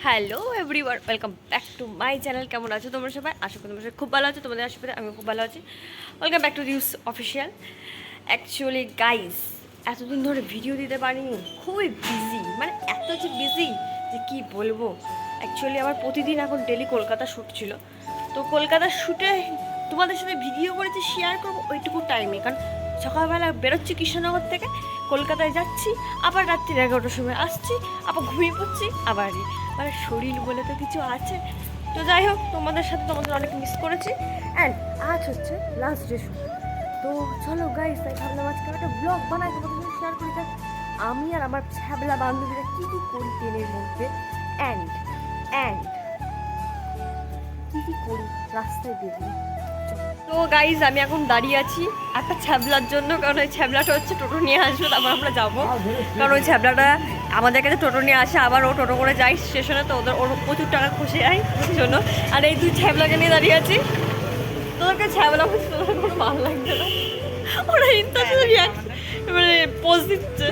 Hello everyone, welcome back to my channel. কেমন আছো তোমরা সবাই? আশা করি তোমরা সবাই খুব ভালো আছো। তোমাদের আশীর্বাদে আমি খুব ভালো আছি। ওয়েলকাম ব্যাক টু দিউস অফিসিয়াল। অ্যাকচুয়ালি গাইস, এতদিন ধরে ভিডিও দিতে পারিনি, খুবই বিজি, মানে এত যে বিজি যে কী বলবো। অ্যাকচুয়ালি আমার প্রতিদিন এখন ডেলি কলকাতা শ্যুট ছিল, তো কলকাতার শ্যুটে তোমাদের সাথে ভিডিও করেছি, শেয়ার করবো ওইটুকু টাইমে। কারণ সকালবেলা বেরোচ্ছি কৃষ্ণনগর থেকে, কলকাতায় যাচ্ছি, আবার রাত্রি 11টার সময় আসছি, আবার ঘুমিয়ে পড়ছি, আবার মানে শরীর বলে তো কিছু আছে। তো যাই হোক, তোমাদের সাথে তোমাদের অনেক মিস করেছি। অ্যান্ড আজ হচ্ছে লাস্ট ডে শ্যুট। তো চলো গাইস, তাই ভাবলাম আজকে একটা ব্লগ বানাই, তোমাদের সাথে শেয়ার করি আমি আর আমার ছ্যাবলা বান্ধবীরা কী কী করি ট্রেনের মধ্যে, অ্যান্ড কী কী করি রাস্তায় বেরিয়ে। তো গাইজ, আমি এখন দাঁড়িয়ে আছি একটা ছ্যাবলার জন্য, কারণ ওই ছ্যাবলাটা হচ্ছে টোটো নিয়ে আসবে, তারপর আমরা যাবো। কারণ ওই ছ্যাবলাটা আমাদের কাছে টোটো নিয়ে আসে, আবার ও টোটো করে যায় স্টেশনে, তো ওর প্রচুর টাকা খুশি যায় ওর জন্য। আর এই দুই ছ্যাবলাকে নিয়ে দাঁড়িয়ে আছি। তোদেরকে ছ্যাবলা বলছি, তোদের কোনো ভালো লাগছে না, ওরা মানে পোজ দিচ্ছে।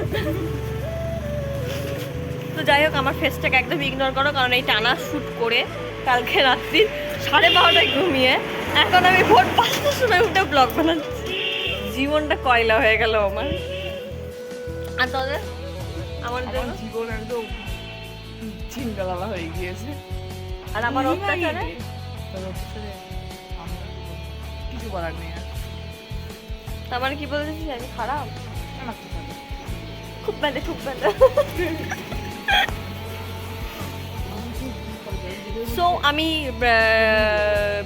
তো যাই হোক, আমার ফেসটাকে একদম ইগনোর করো, কারণ এই টানা শ্যুট করে কালকে রাত্রি 12:30টায় ঘুমিয়ে এখন আমি ভোর 5টার সময় উঠে ব্লগ বানাচ্ছি। জীবনটা কয়লা হয়ে গেল আমার। আর তাদের আমার জীবন একদম চিনগালা হয়ে গিয়েছে। আর আমার অত্যাচারে কিছু করার নেই। আমার কি বলতেছিস, আমি খারাপ, খুব ভালো, খুব ভালো। সো আমি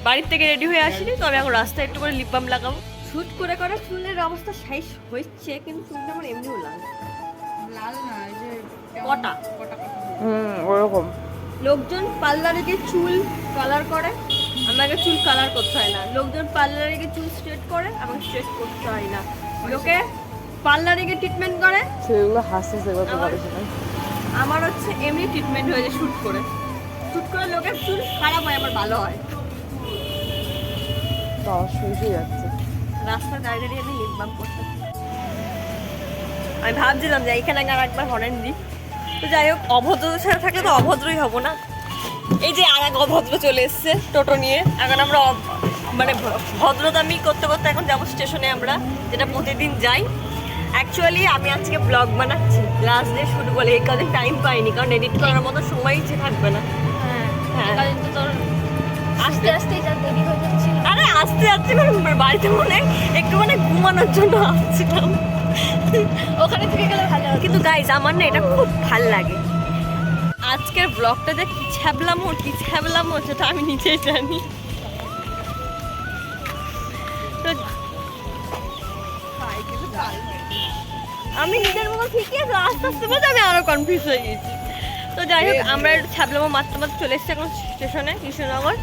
বাড়ির থেকে রেডি হয়ে আসিনি, তো আমি এখন রাস্তায় একটু করে লিপ বাম লাগাবো। শ্যুট করে করে চুলের অবস্থা শেষ হচ্ছে, কিন্তু চুলটা আমার এমনিও লাল লাল না, এই যে কটা ওরকম। লোকজন পার্লারে গিয়ে চুল কালার করে, আমাকে চুল কালার করতে হয় না। লোকজন পার্লারে গিয়ে চুল স্ট্রেট করে, আমাকে স্ট্রেট করতে হয় না। লোকে পার্লারে গিয়ে ট্রিটমেন্ট করে, সেগুলো হাসতে আমার হচ্ছে এমনি ট্রিটমেন্ট হয়ে যায়। শ্যুট করে লোকের চুল খারাপ হয়, আমার ভালো হয়। শুয়ে যাচ্ছে রাস্তায় দাঁড়িয়ে দাঁড়িয়ে আমি লিপ বাম করতে, আমি ভাবছিলাম যে এইখানে আর একবার হরেন দিই। তো যাই হোক, অভদ্রদের সাথে থাকলে তো অভদ্রই হব না। এই যে আর এক অভদ্র চলে এসছে টোটো নিয়ে। এখন আমরা মানে ভদ্রতামি করতে করতে এখন যাবো স্টেশনে, আমরা যেটা প্রতিদিন যাই। অ্যাকচুয়ালি আমি আজকে ব্লগ বানাচ্ছি লাস্ট ডে শুরু বলে, এই কদিন টাইম পাইনি, কারণ এডিট করার মতো সময়ই থাকবে না। হ্যাঁ, তোর আস্তে আস্তে দেরি হয়ে যাচ্ছে। আরে আস্তে আস্তে বাড়িতে মনে একটু মানে ঘুমানোর জন্য আসছিলাম, ওখানে থেকে গেলে ভালো। কিন্তু গাইজ, আমার না এটা খুব ভাল লাগে। আজকের ব্লগটা যে কি ছ্যাবলামো সেটা আমি নিজেই জানি। তো আমি নিজের মতো ঠিকই আছে, আস্তে আস্তে বলতে আমি আরো কনফিউজ হয়ে গেছি। তো যাই হোক, আমরা একটু ছ্যাবলামো মারতে মারতে চলে এসেছি এখন স্টেশনে, কৃষ্ণনগর।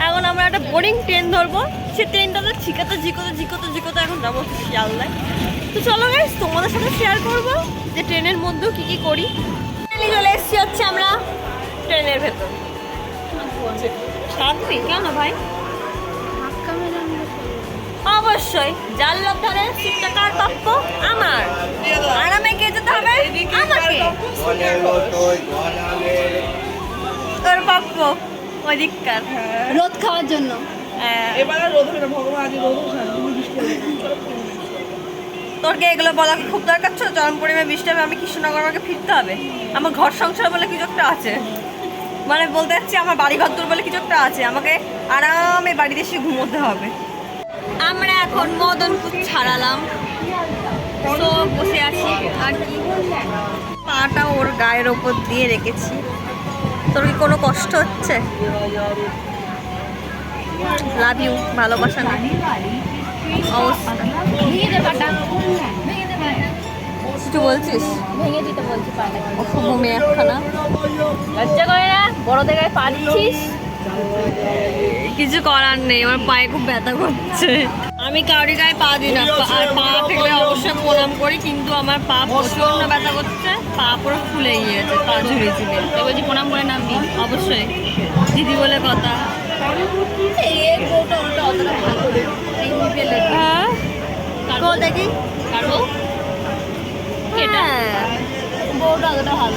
এখন আমরা একটা বোরিং ট্রেন ধরবো, সে ট্রেনটাতে ঝিকোতে এখন যাবো শিয়ালদায়। তো চলো গাইস, তোমাদের সাথে শেয়ার করবো যে ট্রেনের মধ্যেও কি কি করি। চলে এসেছি হচ্ছে আমরা ট্রেনের ভেতর। শান্তি কেন ভাই? অবশ্যই জানলাম ধরে সিটটা কার প্রাপ্য? আমার। আরামে কে যেতে হবে? আমাকে। তোর প্রাপ্য অধিকার রোদ খাওয়ার জন্য। এবারে রোদ হবে না, ভগবান আজ রোদ হবে। তোর কি এগুলো বলা খুব দরকার ছিল? চরম পরিমাণে বৃষ্টি হবে, আমি কৃষ্ণনগর, আমাকে ফিরতে হবে। আমার ঘর সংসার বলে কিছু একটা আছে, মানে বলতে চাচ্ছি আমার বাড়ি ঘর দূর বলে কিছু একটা আছে, আমাকে আরামে বাড়িতে এসে ঘুমোতে হবে। আমরা এখন মদনপুর ছাড়ালাম, তো বসে আছি আর কি। পাটা ওর গায়ের ওপর দিয়ে রেখেছি। তোর কি কোনো কষ্ট হচ্ছে? লাভ ইউ, ভালোবাসা না অবস্থা। কিছু বলছিস? ভেঙে দিতে বলছি পাটা। অশুভ মেয়ে একখানা, লজ্জা করে না? বড়দের গায়ে পা দিচ্ছিস? কিছু করার নেই, আমার পায়ে খুব ব্যথা করছে। আমি কাউরি গায়ে পা দিই না, আর পা থেকে অবশ্যই প্রণাম করি, কিন্তু আমার পা প্রচন্ড ব্যথা করছে, পা পুরো ফুলে গিয়েছে, পা ঝুড়ে ঝুড়ে। তো বলছি প্রণাম করে নামবি? অবশ্যই, দিদি বলে কথা। এই বউটা উল্টো অতটা ভালো না। এই পেলে হ্যাঁ, কো দেখি কারো এটা হ্যাঁ। বউটা অতটা ভালো।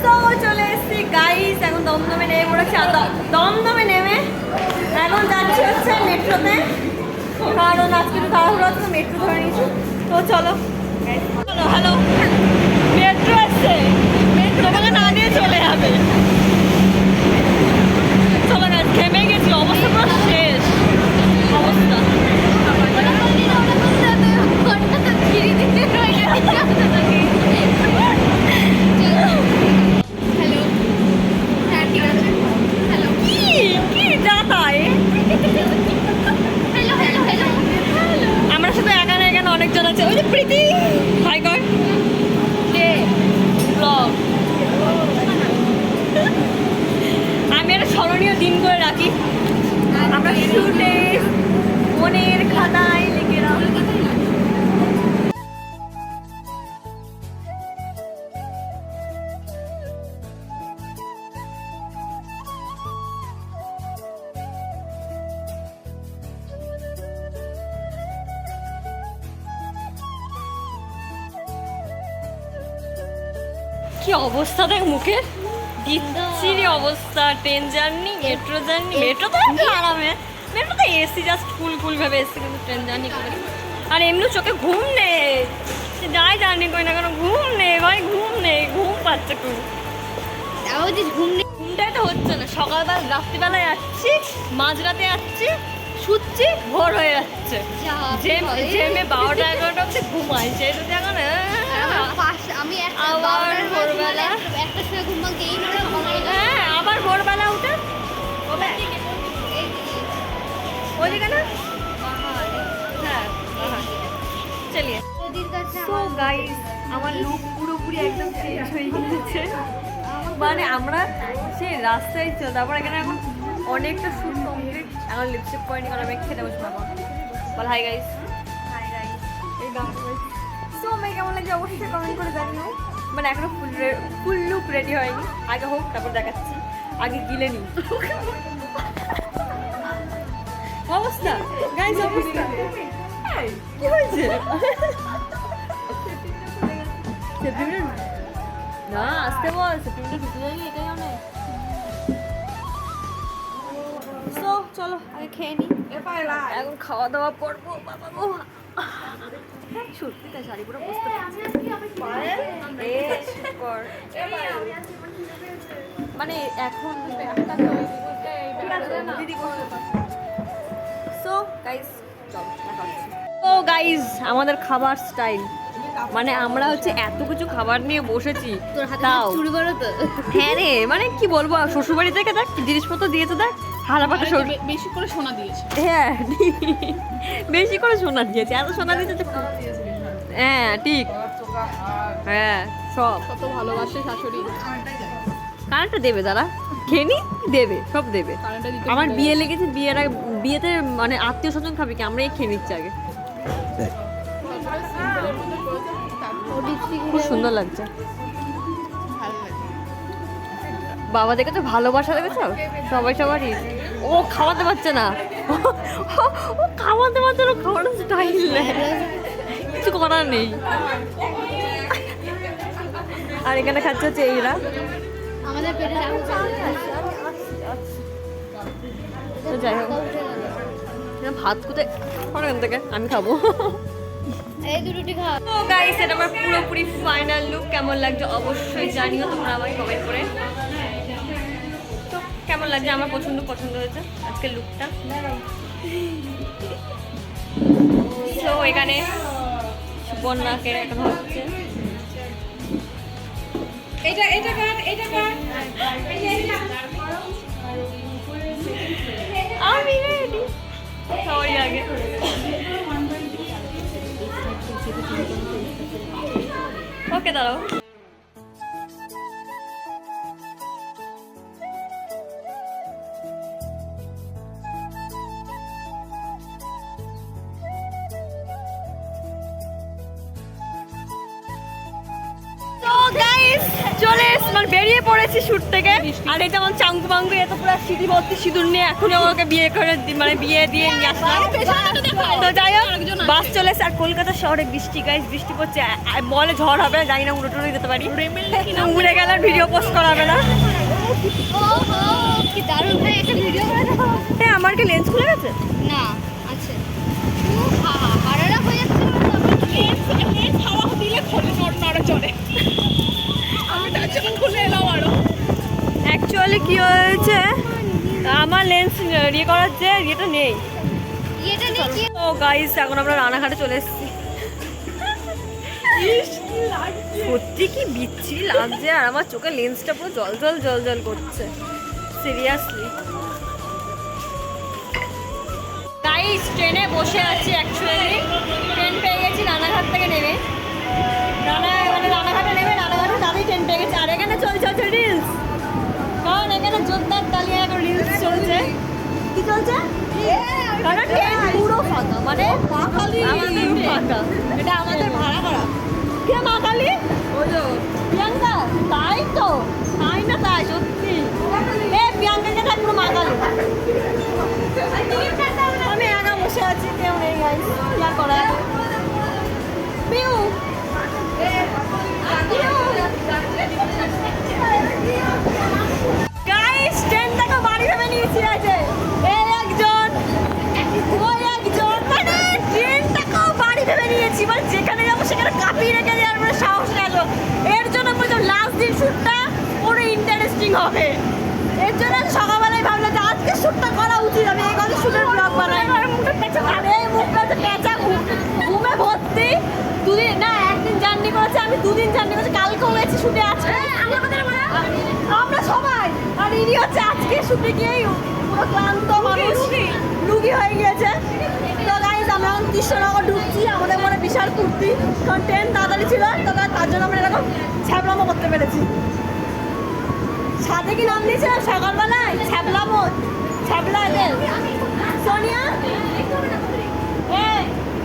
তো চলে এসেছি গাইস, এখন দম পড়েছি আর দমদমে নেমে এখন যাচ্ছি হচ্ছে মেট্রোতে, কারণ আজকে একটু তাড়াহুড়ো আছে তো মেট্রো ধরে নিয়েছি। তো চলো চলো, হ্যালো, মেট্রো আসছে, তোমাকে না নিয়ে চলে যাবে। চলো না, থেমে গেছি, অবস্থা পুরো শেষ অবস্থা। হ্যালো, হ্যাঁ ঠিক আছে। হ্যালো কি যাতায় হ্যালো হ্যালো হ্যালো হ্যালো। আমরা শুধু এখানে এখানে অনেকজন আছে। ওই যে প্রীতি হাই কর ডে ব্লগ, আমি একটা স্মরণীয় দিন করে রাখি। আমরা শুটে মনের খাতায় লিখে রাখি। কি অবস্থা দেখ মুখের, বিচ্ছিরি অবস্থা। Train journey, metro journey, metro তো একটু আরামে, মেট্রোতে এসি জাস্ট কুল কুল ভাবে এসছি, কিন্তু ট্রেন জার্নি করে আর এমনি চোখে ঘুম নেই। যাই জার্নি করি না কেন ঘুম নেই ভাই, ঘুম নেই, ঘুম পাচ্ছে খুব। তাও যে ঘুম নেই। ঘুমটাই তো হচ্ছে না, সকালবেলা রাত্রিবেলায় যাচ্ছি, মাঝরাতে যাচ্ছি, শুচ্ছি, ভোর হয়ে যাচ্ছে। যে যে মেয়ে 12টা 11টা অব্দি ঘুমাই, সেই যদি এখন আমি আবার ভোরবেলা একটা সময় ঘুম ভাঙতে এই নড়ে সকালবেলা। হ্যাঁ আবার ভোরবেলা উঠে ওইদিকে না, হ্যাঁ চলিয়ে। নদীর কাছে সো গাইস, আমার লুক পুরোপুরি একদম চেঞ্জ হয়ে গিয়েছে। মানে আমরা সেই রাস্তায় ছিল, তারপর এখানে এখন অনেকটা শুট কমপ্লিট, এখন লিপস্টিক পয়েন্ট কারণ আমি খেতে বসবো এখন। বল হাই গাইস। হাই গাইস, এই গানটা সো আমাকে কেমন লাগছে অবশ্যই কমেন্ট করে জানিও। মানে এখনো ফুল লুক রেডি হয়নি, আগে হোক তারপর দেখাচ্ছি, আগে গিলে নি। অবস্থা গাইস, অবস্থা কি হয়েছে? না আসতে বল, সেপ্টেম্বর ঢুকে যায়নি, এটাই অনেক। সো চলো আগে খেয়ে নি, এখন খাওয়া দাওয়া করবো। বাবা গো, সত্যি তাই শাড়ি পরে বসতে পারছি। মানে এখন সো গাইস চলো দেখা হচ্ছে। ও গাইস, আমাদের খাবার স্টাইল মানে আমরা হচ্ছে এত কিছু খাবার নিয়ে বসেছি, তোর হাতে তাও চুরি করো তো। হ্যাঁ রে, মানে কি বলবো, শ্বশুরবাড়ি থেকে দেখ জিনিসপত্র দিয়েছে, দেখ হালা পাতা বেশি করে সোনা দিয়েছে। হ্যাঁ বেশি করে সোনা দিয়েছে, এত সোনা দিয়েছে তো হ্যাঁ ঠিক, হ্যাঁ সব কত ভালোবাসে শাশুড়ি। কারেন্টটা দেবে, তারা খেনি দেবে, সব দেবে। কারেন্টটা দিতে আমার বিয়ে লেগেছে, বিয়ের আগে বিয়েতে মানে আত্মীয় স্বজন খাবি কি, আমরাই খেয়ে নিচ্ছি আগে। খুব সুন্দর লাগছে, ভালো লাগে। বাবা দেখে তো ভালোবাসা দেখেছো সবাই সবারই। ও খাওয়াতে পারছে না, ও খাওয়াতে পারছে না, খাওয়ানোর স্টাইল নেই, কিছু করার নেই। আর এখানে খাচ্ছে হচ্ছে এইরা। আমাদের পেটে রাখো। তো যাই হোক, ভাত কোথায় এখান থেকে আমি খাবো। এই দুটোটি খা। তো গাইস, এটা আমার পুরোপুরি ফাইনাল লুক। কেমন লাগছে অবশ্যই জানিও তোমরা আমাকে কমেন্ট করে। তো কেমন লাগছে, আমার পছন্দ হয়েছে আজকের লুকটা। তো এখানে বন্যাকে এখন হচ্ছে আমি রেডি, সবাই আগে। ওকে দাঁড়াও। চলে মানে বেরিয়ে পড়েছি শুট থেকে। আর এটা আমার চাঙ্কু মাঙ্কু এত পুরো সিঁড়ি ভর্তি সিঁদুর নিয়ে এখনই আমাকে বিয়ে করে মানে বিয়ে দিয়ে নিয়ে আসলাম। তো যাই হোক, বাস চলে এসে, আর কলকাতা শহরে বৃষ্টি গাইস, বৃষ্টি পড়ছে, মলে ঝড় হবে, জানি না, উড়ে টুড়ে যেতে পারি, উড়ে গেলে ভিডিও পোস্ট করা হবে না। কি লেন্স খুলে গেছে? না আছে হারারা হয়ে যাচ্ছে না, তারপর লেন্স হাওয়া দিলে খোলে নড়ে চলে। আমি তার জন্য খুলে এলাম আরো। অ্যাকচুয়ালি কি হয়েছে, আমার লেন্স ইয়ে করার যে ইয়েটা নেই। এটা নিয়ে ও গাইস, এখন আমরা রানাঘাটে চলে এসেছি। সত্যি কি বিচ্ছিরি লাগছে, আর আমার চোখে লেন্সটা পুরো জল জল জল জল করছে, সিরিয়াসলি। গাইস ট্রেনে বসে আছি, অ্যাকচুয়ালি ট্রেন পেয়ে গেছি রানাঘাট থেকে নেমে। রানাঘাটে নেমে রানাঘাটে তাদের ট্রেন পেয়ে গেছি। আর এখানে চলছে রিলস, কারণ এখানে জোরদার তালিয়া এখন রিলস চলছে। কি চলছে? কারণ ট্রেন পুরো ফাঁকা, মানে আমাদের ফাঁকা। এটা আমাদের ভাড়া করা। কে মা কালী? প্রিয়াঙ্কা? তাই তো, তাই না তাই সত্যি। প্রিয়াঙ্কাকে দেখ পুরো মা কালী। আমি একা বসে আছি, কেউ নেই গাইস, কি আর করা। পিউ গাইস, ট্রেন থেকে বাড়ি ভেবে নিয়েছি আছে। এই একজন, ওই একজন, মানে ট্রেনটাকেও বাড়ি ভেবে নিয়েছি। মানে যেখানে যাবো সেখানে কাঁপিয়ে রেখে দেওয়ার মানে সাহস গেল। এর জন্য বলছিলাম লাস্ট দিন শ্যুটটা পুরো ইন্টারেস্টিং হবে। এর জন্য সকালবেলায় ভাবলাম যে আজকে শ্যুটটা করা উচিত। আমি এই কথা শ্যুটের ব্লগ বানাই। মুখটা পেঁচা, আরে মুখটা পেঁচা, ঘুমে ভর্তি। দুদিন না, একদিন জার্নি করেছে, আমি দুদিন জার্নি করেছি। কালকেও গেছি শ্যুটে, আজকে আমরা সবাই। আর ইনি হচ্ছে আজকে শ্যুটে গিয়েই পুরো ক্লান্ত মানুষ, রুগী হয়ে গিয়েছে। তো গাইজ আমরা এখন কৃষ্ণনগর ঢুকছি। আমাদের মনে বিশাল কুর্তি, কারণ ট্রেন তাড়াতাড়ি ছিল, তো তার জন্য আমরা এরকম ছ্যাবলামো করতে পেরেছি। সাথে কি নাম দিয়েছিলাম সকালবেলায়? ছ্যাবলামো, ছ্যাবলা এদের সোনিয়া।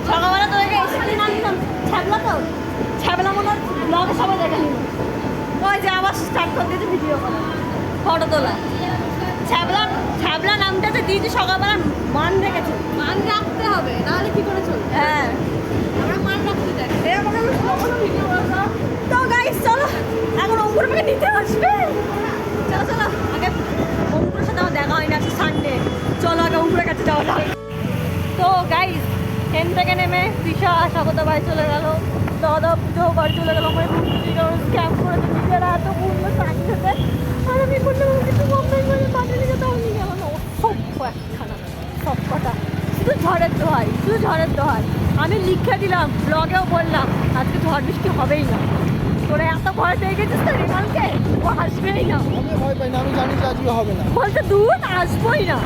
সকালবেলা তোদেরকে এসে কি নাম দিলাম? ছ্যাবলা। তো ছ্যাবলামোটার ব্লগে সবাই দেখে নিল। ওই যে আবার স্টার্ট করে দিয়েছে ভিডিও করা, ফটো তোলা। ছ্যাবলা নামটা তো দিয়েছি সকালবেলা, মান রেখেছে। মান রাখতে হবে, নাহলে কি করে চলবে? হ্যাঁ, আমরা মান রাখতে চাই। তো গাইস চলো, এখন অঙ্কুর আমাকে নিতে আসবে। চলো চলো, আগে অঙ্কুরের সাথে আমার দেখা হয়নি, আজকে সানডে। চলো আগে অঙ্কুরের কাছে যাওয়া যাক। তো গাইস ট্রেন থেকে নেমে তৃষা স্বাগত বাড়ি চলে গেল, দাদা পুজো বাড়ি চলে গেল। আমার স্ক্যাম করেছে নিজেরা, এত পূর্ণ চাকরি খেতে। আর আমি বললাম কিছু বম্বে করে বাড়ি নিয়ে তাও নিয়ে গেল না। সব একখানা, সব কটা শুধু ঝড়ের দোহাই, শুধু ঝড়ের দোহাই। আমি লিখে দিলাম, ব্লগেও বললাম আজকে ঝড় বৃষ্টি হবেই না। তোরা এত ভয় পেয়ে গেছিস তো রেমালকে, ও আসবেই না। আমি ভয় পাই না, আমি জানি যে আজকে হবে না। বলতে দুধ আসবোই না।